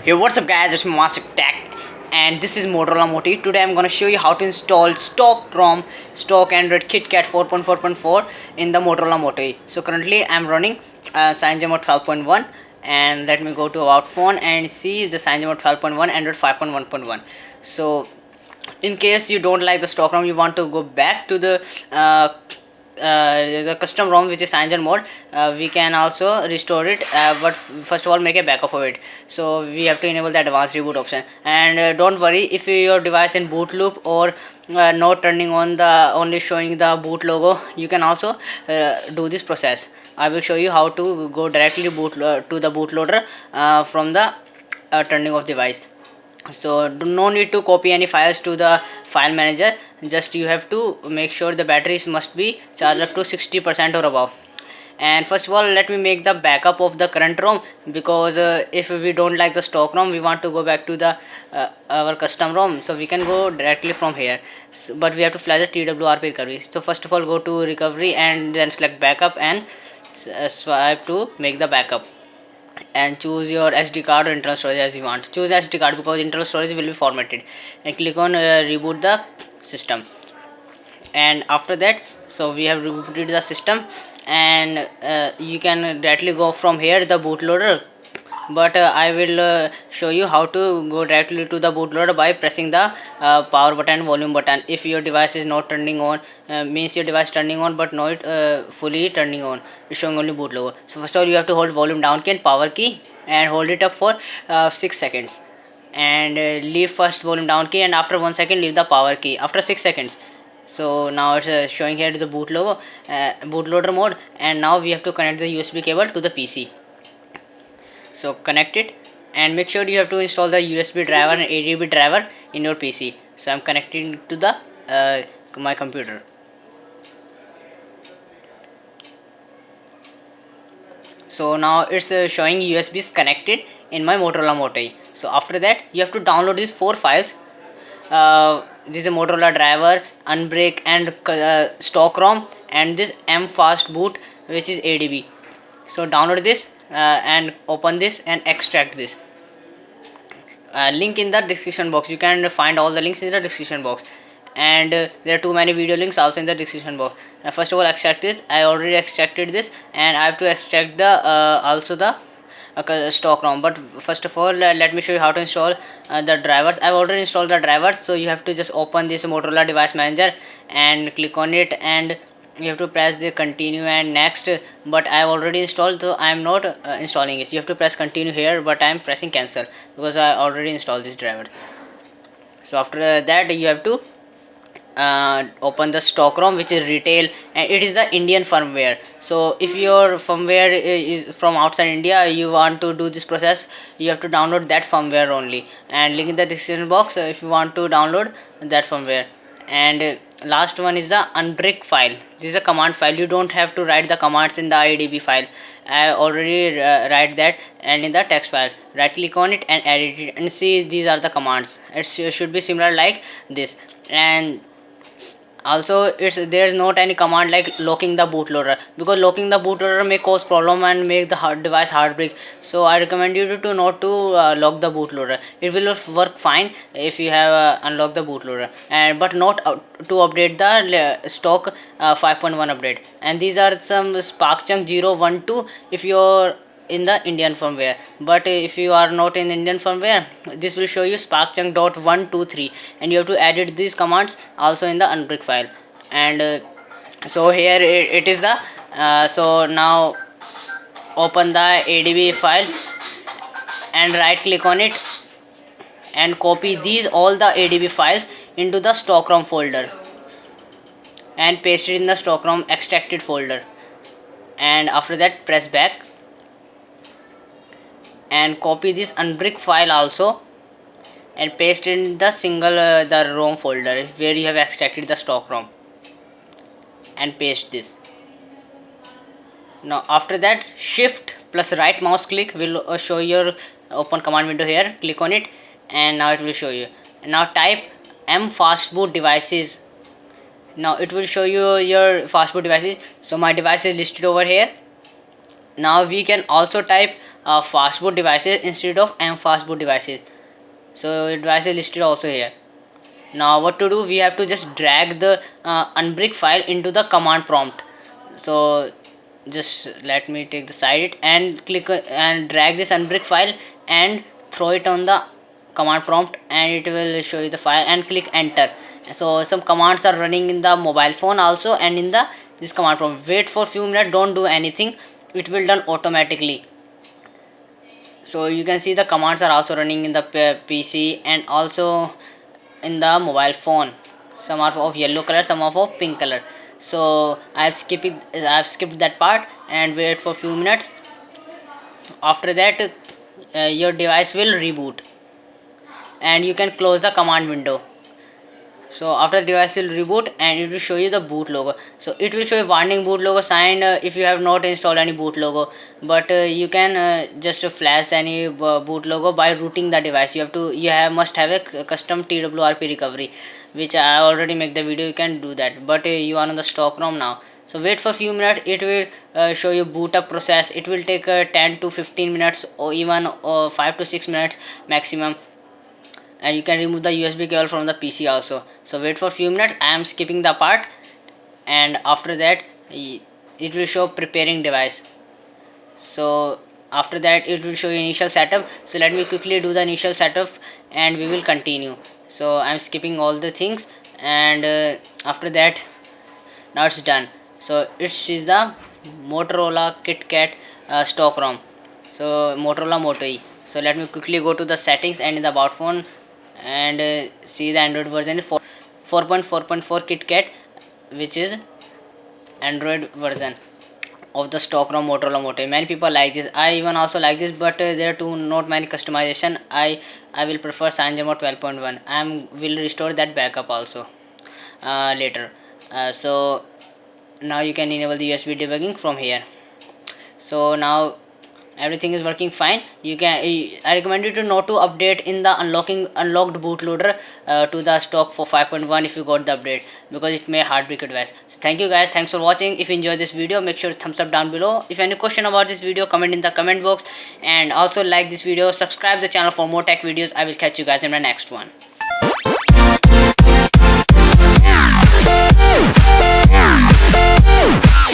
Hey, what's up guys, it's Master Tech and this is Motorola Moti. Today I'm gonna show you how to install stock ROM, stock Android KitKat 4.4.4 in the Motorola Moto. So currently I'm running CyanogenMod 12.1 and let me go to about phone and see the CyanogenMod 12.1 Android 5.1.1. So in case you don't like the stock ROM, you want to go back to the custom ROM which is Cyanogen mode, we can also restore it, but first of all make a backup of it. So we have to enable the advanced reboot option, and don't worry if your device in boot loop or not turning on, the only showing the boot logo, you can also do this process. I will show you how to go directly to the bootloader from the turning off device. So no need to copy any files to the file manager, just you have to make sure the batteries must be charged up to 60% or above. And first of all, let me make the backup of the current ROM, because if we don't like the stock ROM, we want to go back to the our custom ROM, so we can go directly from here. But we have to flash the TWRP recovery. So first of all, go to recovery and then select backup and swipe to make the backup, and choose your SD card or internal storage as you want. Choose SD card because internal storage will be formatted, and click on reboot the system. And after that, so we have rebooted the system, and you can directly go from here the bootloader, but I will show you how to go directly to the bootloader by pressing the power button, volume button. If your device is not turning on, means your device turning on but not fully turning on, it's showing only boot logo. So first of all, you have to hold volume down key and power key and hold it up for 6 seconds, and leave first volume down key, and after 1 second leave the power key after 6 seconds. So now it's showing here to the boot logo, bootloader mode, and now we have to connect the USB cable to the PC. So connect it, and make sure you have to install the USB driver and ADB driver in your PC. So I'm connecting to the my computer. So now it's showing USB is connected in my Motorola Moto. So after that, you have to download these 4 files. This is a Motorola driver, Unbreak, and stock ROM, and this mfast boot which is ADB. So download this and open this and extract this. Link in the description box. You can find all the links in the description box, and there are too many video links also in the description box. First of all, extract this. I already extracted this, and I have to extract the also the stock ROM. But first of all, let me show you how to install the drivers. I've already installed the drivers, so you have to just open this Motorola device manager and click on it, and you have to press the continue and next. But I have already installed, so I am not installing it. You have to press continue here, but I am pressing cancel because I already installed this driver. So after that, you have to open the stock ROM, which is retail, and it is the Indian firmware. So if your firmware is from outside India, you want to do this process, you have to download that firmware only, and link in the description box if you want to download that firmware. And last one is the unbreak file. This is a command file. You don't have to write the commands in the IDB file. I already write that, and in the text file, right click on it and edit it, and see these are the commands. It should be similar like this. And also there is not any command like locking the bootloader, because locking the bootloader may cause problem and make the device hard break. So I recommend you to not to lock the bootloader. It will work fine if you have unlocked the bootloader, and but not to update the stock 5.1 update. And these are some SparkChunk 012 if you're in the Indian firmware. But if you are not in Indian firmware, this will show you sparkchunk.123, and you have to edit these commands also in the unbreak file. And so here it is the so now open the ADB file and right click on it and copy these all the ADB files into the stock ROM folder and paste it in the stock ROM extracted folder. And after that, press back and copy this unbreak file also and paste in the single the ROM folder where you have extracted the stock ROM, and paste this. Now after that, shift plus right mouse click will show your open command window here. Click on it, and now it will show you. Now type mfastboot devices. Now it will show you your fastboot devices. So my device is listed over here. Now we can also type fastboot devices instead of mfastboot devices. So device is listed also here. Now what to do, we have to just drag the unbrick file into the command prompt. So just let me take the side and click and drag this unbrick file and throw it on the command prompt, and it will show you the file, and click enter. So some commands are running in the mobile phone also and in the this command prompt. Wait for few minutes, don't do anything, it will done automatically. So you can see the commands are also running in the PC and also in the mobile phone. Some are of yellow color, some are of pink color. So I have skipped that part and wait for few minutes. After that your device will reboot and you can close the command window. So after the device will reboot and it will show you the boot logo. So it will show you warning boot logo sign if you have not installed any boot logo, but you can just flash any boot logo by rooting the device. Must have a custom TWRP recovery, which I already make the video. You can do that, but you are on the stock ROM now. So wait for few minutes, it will show you boot up process. It will take 10 to 15 minutes or even 5 to 6 minutes maximum, and you can remove the USB cable from the PC also. So wait for few minutes, I am skipping the part, and after that it will show preparing device. So after that it will show you initial setup. So let me quickly do the initial setup and we will continue. So I am skipping all the things, and after that now it's done. So it is the Motorola KitKat stock ROM. So Motorola Moto E. So let me quickly go to the settings and in the about phone and see the Android version is 4.4.4 KitKat, which is Android version of the stock ROM Motorola Moto. Many people like this. I even also like this, but there are not many customization. I will prefer CyanogenMod 12.1. I will restore that backup also later. So now you can enable the USB debugging from here. So now everything is working fine. I recommend you to not to update in the unlocked bootloader to the stock for 5.1 if you got the update, because it may hard break device. So thank you guys, thanks for watching. If you enjoyed this video, make sure to thumbs up down below. If any question about this video, comment in the comment box, and also like this video, subscribe the channel for more tech videos. I will catch you guys in my next one.